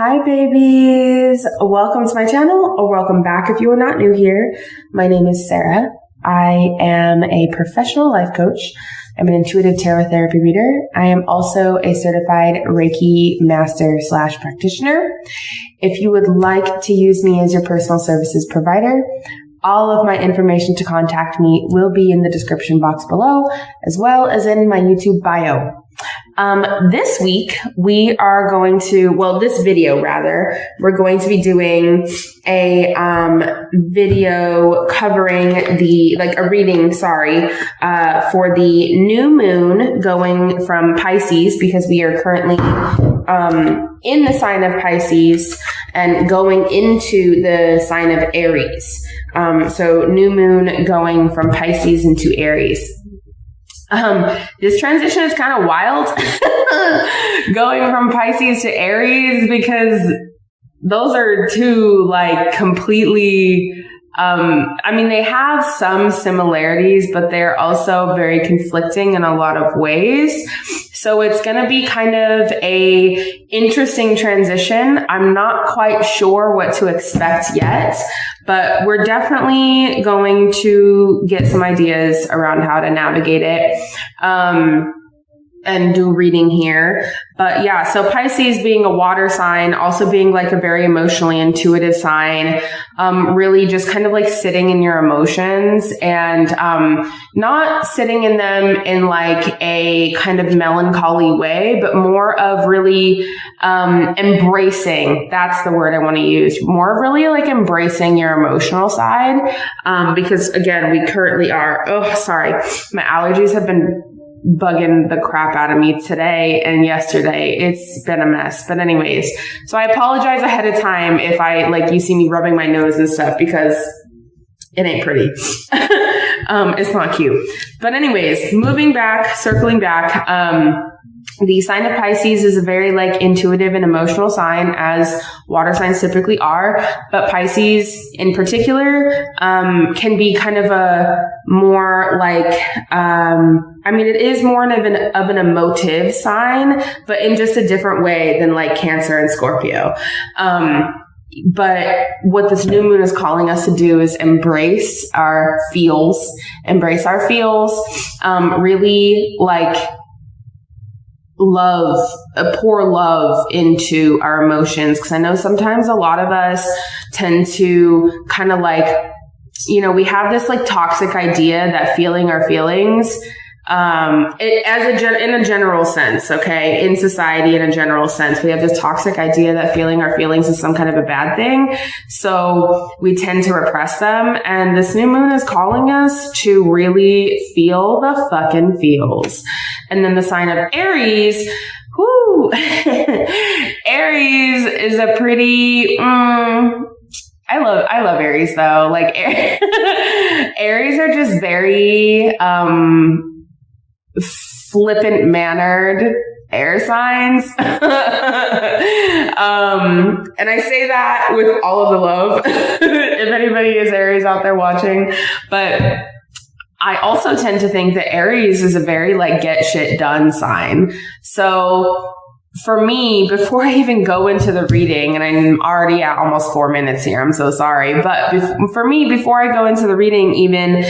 Hi babies! Welcome to my channel, or welcome back if you are not new here. My name is Sarah. I am a professional life coach. I'm an intuitive tarot therapy reader. I am also a certified Reiki master / practitioner. If you would like to use me as your personal services provider, all of my information to contact me will be in the description box below, as well as in my YouTube bio. This week we are going to, this video rather, we're going to be doing a, video covering a reading, for the new moon going from Pisces, because we are currently, in the sign of Pisces and going into the sign of Aries. So new moon going from Pisces into Aries. This transition is kind of wild going from Pisces to Aries, because those are two completely, they have some similarities, but they're also very conflicting in a lot of ways. So it's going to be kind of a interesting transition. I'm not quite sure what to expect yet, but we're definitely going to get some ideas around how to navigate it. And do reading here. But yeah, so Pisces being a water sign, also being a very emotionally intuitive sign, really just kind of sitting in your emotions and, not sitting in them in a kind of melancholy way, but more of really, embracing. That's the word I want to use. More of really embracing your emotional side. Because again, we currently are, my allergies have been bugging the crap out of me today and yesterday. It's been a mess. But anyways, so I apologize ahead of time if you see me rubbing my nose and stuff, because it ain't pretty. It's not cute. But anyways, circling back, the sign of Pisces is a very intuitive and emotional sign, as water signs typically are, but Pisces in particular can be kind of a more it is more of an emotive sign, but in just a different way than Cancer and Scorpio. But what this new moon is calling us to do is embrace our feels, really pour love into our emotions. Because I know sometimes a lot of us tend to kind of we have this toxic idea that feeling our feelings, in a general sense, okay, in society, in a general sense, we have this toxic idea that feeling our feelings is some kind of a bad thing. So we tend to repress them. And this new moon is calling us to really feel the fucking feels. And then the sign of Aries, Aries is a pretty, I love Aries though. Aries are just very, flippant mannered air signs. And I say that with all of the love, if anybody is Aries out there watching. But I also tend to think that Aries is a very get shit done sign. So for me, before I even go into the reading, and I'm already at almost 4 minutes here, I'm so sorry. But for me, before I go into the reading, even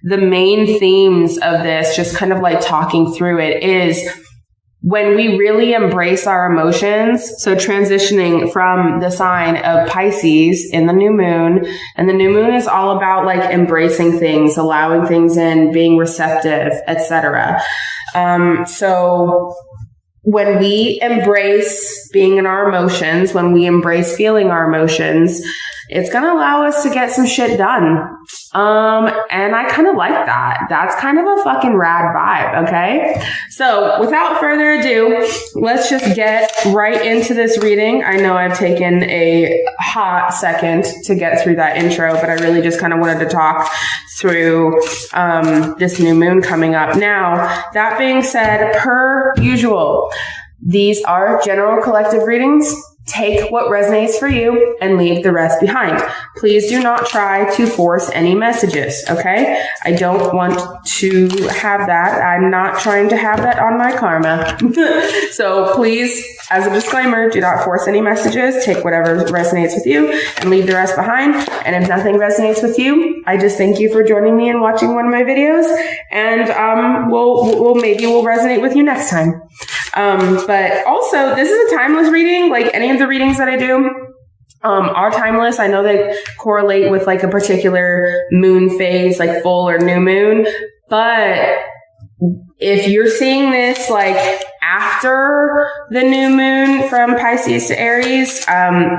the main themes of this, just kind of talking through it, is when we really embrace our emotions. So transitioning from the sign of Pisces in the new moon, and the new moon is all about embracing things, allowing things in, being receptive, etc. So when we embrace being in our emotions, when we embrace feeling our emotions, it's going to allow us to get some shit done. And I kind of like that. That's kind of a fucking rad vibe. Okay. So without further ado, let's just get right into this reading. I know I've taken a hot second to get through that intro, but I really just kind of wanted to talk through, this new moon coming up. Now, that being said, per usual, these are general collective readings. Take what resonates for you and leave the rest behind. Please do not try to force any messages, okay? I don't want to have that. I'm not trying to have that on my karma. So please, as a disclaimer, do not force any messages. Take whatever resonates with you and leave the rest behind. And if nothing resonates with you, I just thank you for joining me and watching one of my videos. And maybe we'll resonate with you next time. But also, this is a timeless reading, like any of the readings that I do. Are timeless. I know they correlate with like a particular moon phase, like full or new moon. But if you're seeing this like after the new moon from Pisces to Aries,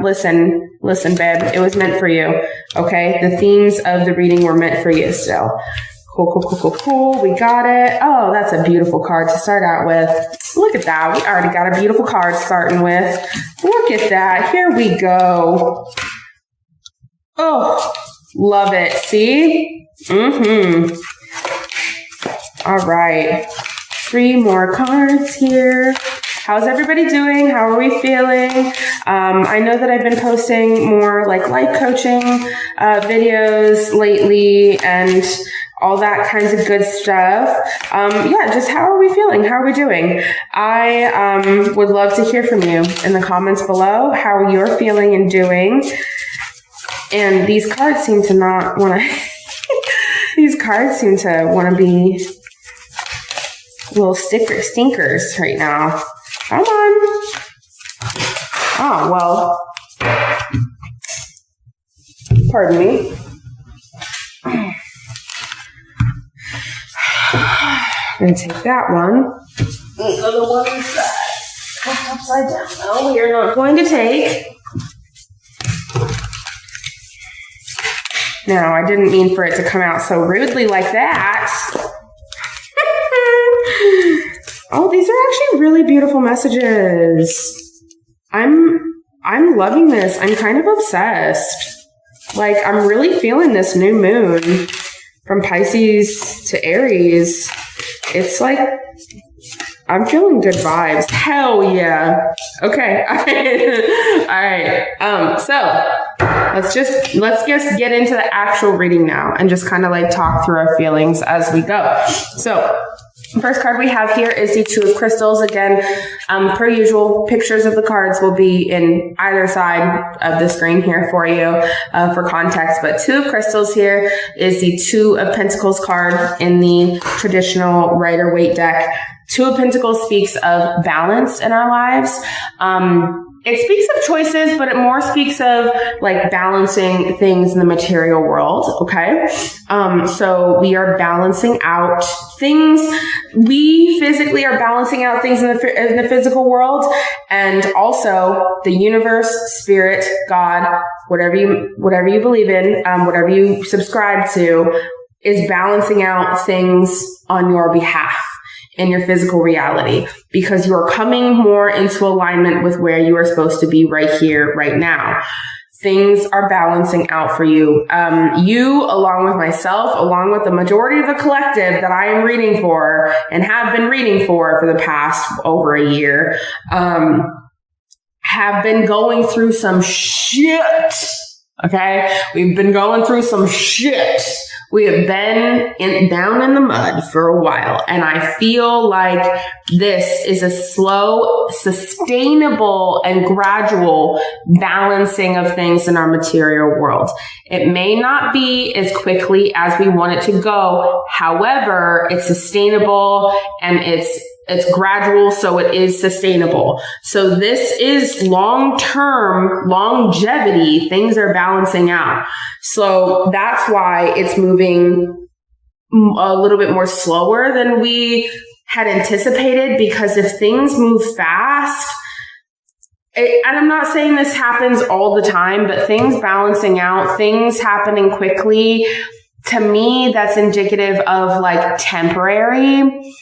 listen, babe, it was meant for you. Okay. The themes of the reading were meant for you still. Cool. We got it. Oh, that's a beautiful card to start out with. Look at that. We already got a beautiful card starting with. Look at that. Here we go. Oh, love it. See? All right. 3 more cards here. How's everybody doing? How are we feeling? I know that I've been posting more like life coaching videos lately and all that kinds of good stuff. Just how are we feeling? How are we doing? I would love to hear from you in the comments below how you're feeling and doing. And these cards seem to not want to, these cards seem to want to be little stinkers right now. Come on. Oh, well, pardon me. I'm going to take that one. These are the ones that come upside down. No, we are not going to take. No, I didn't mean for it to come out so rudely like that. Oh, these are actually really beautiful messages. I'm loving this. I'm kind of obsessed. Like, I'm really feeling this new moon from Pisces to Aries. It's like, I'm feeling good vibes. Hell yeah. Okay. All right. So let's just get into the actual reading now and just kind of like talk through our feelings as we go. So the first card we have here is the 2 of Crystals. Again, per usual, pictures of the cards will be in either side of the screen here for you for context. But 2 of Crystals here is the 2 of Pentacles card in the traditional Rider-Waite deck. 2 of Pentacles speaks of balance in our lives. It speaks of choices, but it more speaks of like balancing things in the material world. Okay. So we are balancing out things. We physically are balancing out things in the physical world, and also the universe, spirit, God, whatever you believe in, whatever you subscribe to, is balancing out things on your behalf in your physical reality, because you are coming more into alignment with where you are supposed to be right here, right now. Things are balancing out for you. You, along with myself, along with the majority of the collective that I am reading for and have been reading for the past over a year, have been going through some shit. Okay? We've been going through some shit. We have been down in the mud for a while, and I feel like this is a slow, sustainable, and gradual balancing of things in our material world. It may not be as quickly as we want it to go. However, it's sustainable and it's gradual, so it is sustainable. So this is long-term longevity. Things are balancing out. So that's why it's moving a little bit more slower than we had anticipated, because if things move fast, and I'm not saying this happens all the time, but things balancing out, things happening quickly, to me, that's indicative of like temporary.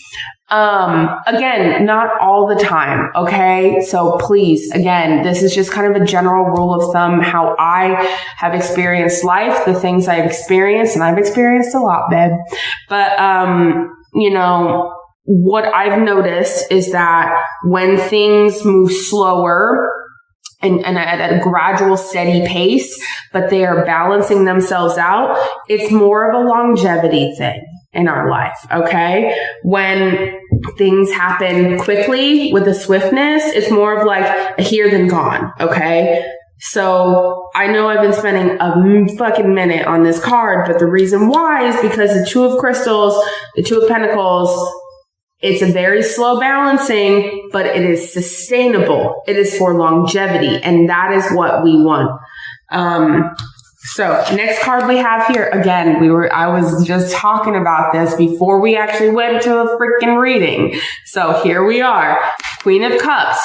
Again, not all the time. Okay. So please, again, this is just kind of a general rule of thumb, how I have experienced life, the things I've experienced, and I've experienced a lot, babe. But, what I've noticed is that when things move slower, and at a gradual, steady pace, but they are balancing themselves out. It's more of a longevity thing in our life, okay? When things happen quickly with a swiftness, it's more of like a here than gone, okay? So I know I've been spending a fucking minute on this card, but the reason why is because the Two of Crystals, the Two of Pentacles, it's a very slow balancing, but it is sustainable. It is for longevity, and that is what we want. So next card we have here, again, I was just talking about this before we actually went to a freaking reading. So here we are, Queen of Cups.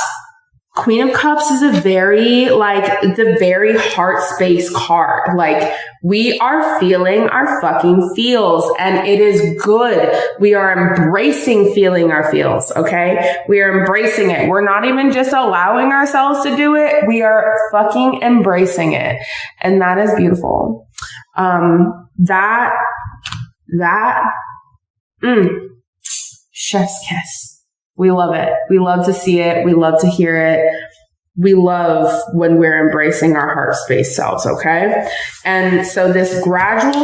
Queen of Cups is the very heart space card. Like, we are feeling our fucking feels, and it is good. We are embracing feeling our feels, okay? We are embracing it. We're not even just allowing ourselves to do it. We are fucking embracing it. And that is beautiful. Chef's kiss. We love it. We love to see it. We love to hear it. We love when we're embracing our heart space selves, okay? And so this gradual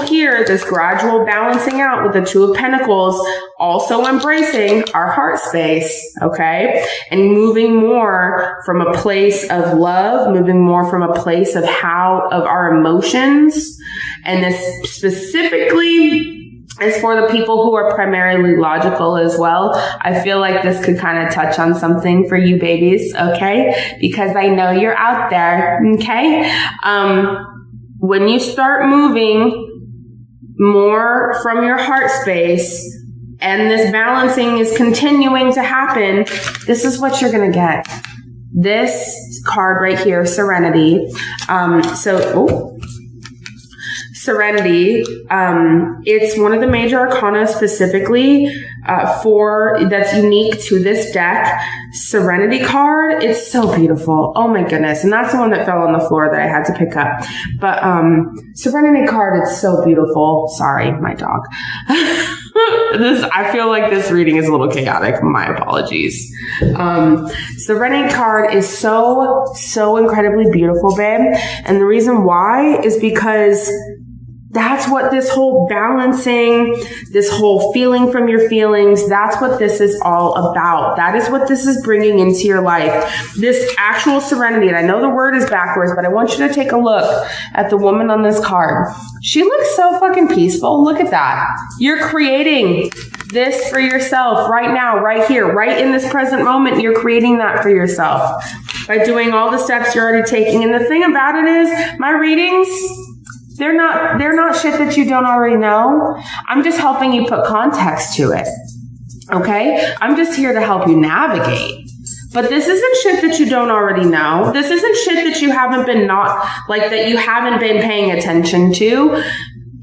balancing out with the Two of Pentacles, also embracing our heart space, okay? And moving more from a place of love, moving more from a place of our emotions. And this specifically is for the people who are primarily logical as well. I feel like this could kind of touch on something for you babies, okay? Because I know you're out there, okay? When you start moving more from your heart space and this balancing is continuing to happen, this is what you're going to get. This card right here, Serenity. Serenity, it's one of the major arcana specifically that's unique to this deck. Serenity card, it's so beautiful. Oh my goodness. And that's the one that fell on the floor that I had to pick up. But Serenity card, it's so beautiful. Sorry, my dog. I feel like this reading is a little chaotic. My apologies. Serenity card is so incredibly beautiful, babe. And the reason why is because that's what this whole balancing, this whole feeling from your feelings, that's what this is all about. That is what this is bringing into your life. This actual serenity, and I know the word is backwards, but I want you to take a look at the woman on this card. She looks so fucking peaceful. Look at that. You're creating this for yourself right now, right here, right in this present moment. You're creating that for yourself by doing all the steps you're already taking. And the thing about it is, my readings, they're not shit that you don't already know. I'm just helping you put context to it. Okay? I'm just here to help you navigate. But this isn't shit that you don't already know. This isn't shit that you haven't been paying attention to.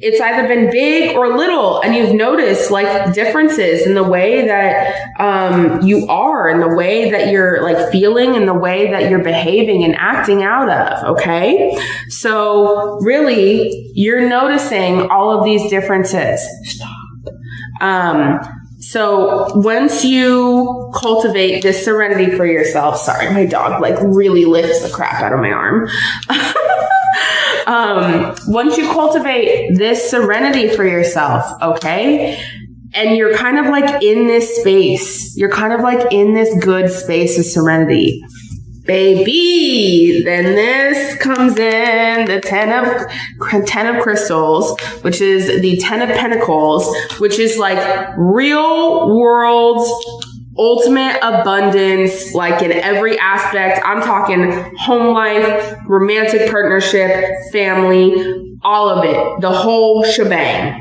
It's either been big or little, and you've noticed like differences in the way that you are, in the way that you're like feeling, and the way that you're behaving and acting out of. Okay, so really, you're noticing all of these differences. Stop. So once you cultivate this serenity for yourself, sorry, my dog like really lifts the crap out of my arm. Once you cultivate this serenity for yourself, okay, and you're kind of like in this space, you're kind of like in this good space of serenity, baby, then this comes in the 10 of crystals, which is the 10 of pentacles, which is like real world ultimate abundance, like in every aspect. I'm talking home life, romantic partnership, family, all of it, the whole shebang.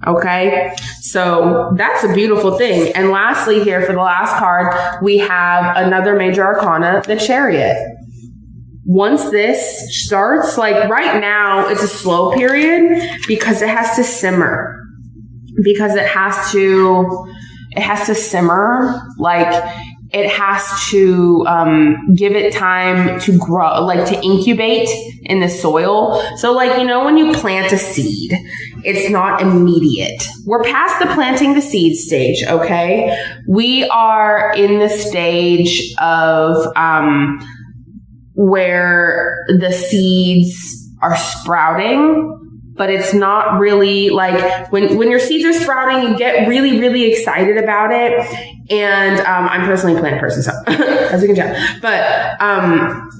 Okay, so that's a beautiful thing. And lastly, here for the last card, we have another major arcana, the Chariot. Once this starts, like right now, it's a slow period because it has to simmer. Because it has to simmer, like it has to give it time to grow, like to incubate in the soil. So like, you know, when you plant a seed, it's not immediate. We're past the planting the seed stage, okay? We are in the stage of where the seeds are sprouting, but it's not really like when your seeds are sprouting, you get really, really excited about it. And I'm personally a plant person, so as you can tell. But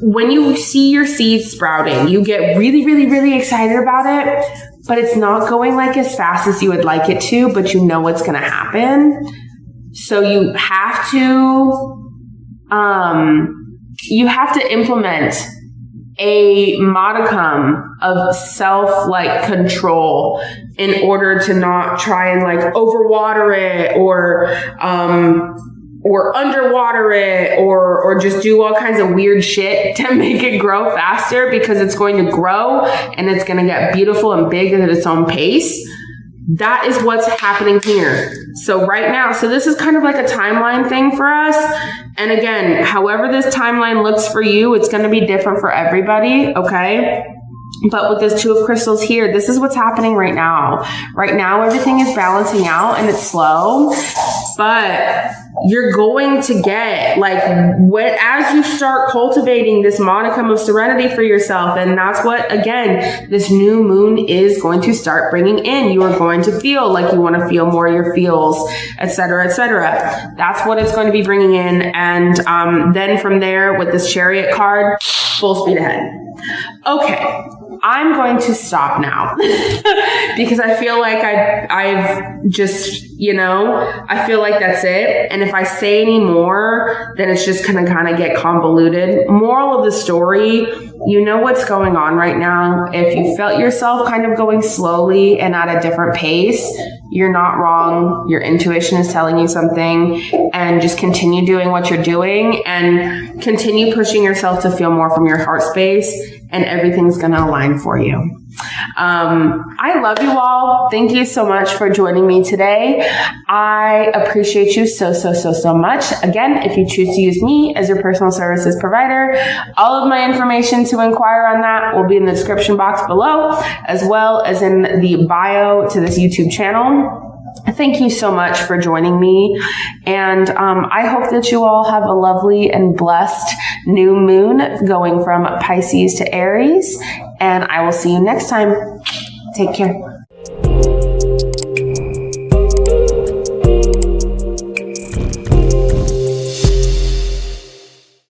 when you see your seeds sprouting, you get really, really, really excited about it. But it's not going like as fast as you would like it to, but you know what's going to happen. So you have to implement a modicum of self-control in order to not try and overwater it or underwater it or just do all kinds of weird shit to make it grow faster, because it's going to grow and it's going to get beautiful and big at its own pace. That is what's happening here. So right now, so this is kind of like a timeline thing for us. And again, however this timeline looks for you, it's going to be different for everybody. Okay. But with this Two of Crystals here, this is what's happening right now. Right now, everything is balancing out and it's slow, but you're going to get as you start cultivating this modicum of serenity for yourself. And that's what, again, this new moon is going to start bringing in. You are going to feel like you want to feel more of your feels, et cetera, et cetera. That's what it's going to be bringing in. And then from there, with this Chariot card, full speed ahead. Okay. I'm going to stop now because I feel like I've just, I feel like that's it. And if I say any more, then it's just going to kind of get convoluted. Moral of the story, you know what's going on right now. If you felt yourself kind of going slowly and at a different pace, you're not wrong. Your intuition is telling you something, and just continue doing what you're doing and continue pushing yourself to feel more from your heart space, and everything's going to align for you. I love you all. Thank you so much for joining me today. I appreciate you so, so, so, so much. Again, if you choose to use me as your personal services provider, all of my information to inquire on that will be in the description box below, as well as in the bio to this YouTube channel. Thank you so much for joining me. And I hope that you all have a lovely and blessed new moon going from Pisces to Aries. And I will see you next time. Take care.